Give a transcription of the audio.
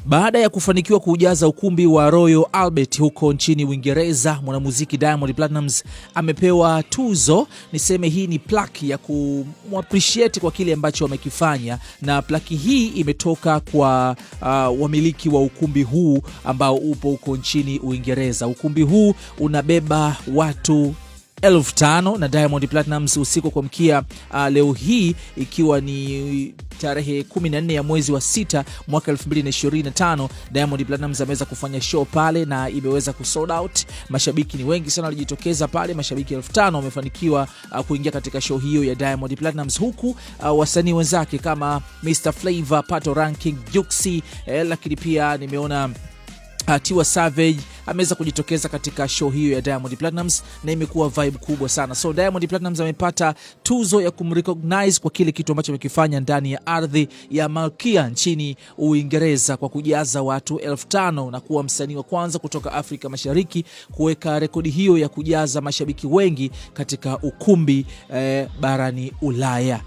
Baada ya kufanikiwa kuujaza ukumbi wa Royal Albert huko nchini Uingereza, mwanamuziki Diamond Platnumz amepewa tuzo. Niseme hii ni plaque ya kumappreciate kwa kile ambacho wamekifanya, na plaque hii imetoka kwa wamiliki wa ukumbi huu ambao upo huko nchini Uingereza. Ukumbi huu unabeba watu 5,000 na Diamond Platnumz usiku kwa mkia leo hii ikiwa ni tarehe 14 ya mwezi wa 6 mwaka 2025, Diamond Platnumz ameweza kufanya show pale na imeweza kusold out. Mashabiki ni wengi sana walijitokeza pale, mashabiki 5,000 wamefanikiwa kuingia katika show hiyo ya Diamond Platnumz, huku wasanii wenzake kama Mr Flavor, Pato Ranking, Juxi, lakini pia nimeona Tiwa Savage ameweza kujitokeza katika show hiyo ya Diamond Platnumz na imekuwa vibe kubwa sana. So Diamond Platnumz amepata tuzo ya kumrecognize kwa kile kitu ambacho amekifanya ndani ya ardhi ya Malkia nchini Uingereza kwa kujaza watu 5,000 na kuwa msanii wa kwanza kutoka Afrika Mashariki kuweka rekodi hiyo ya kujaza mashabiki wengi katika ukumbi barani Ulaya.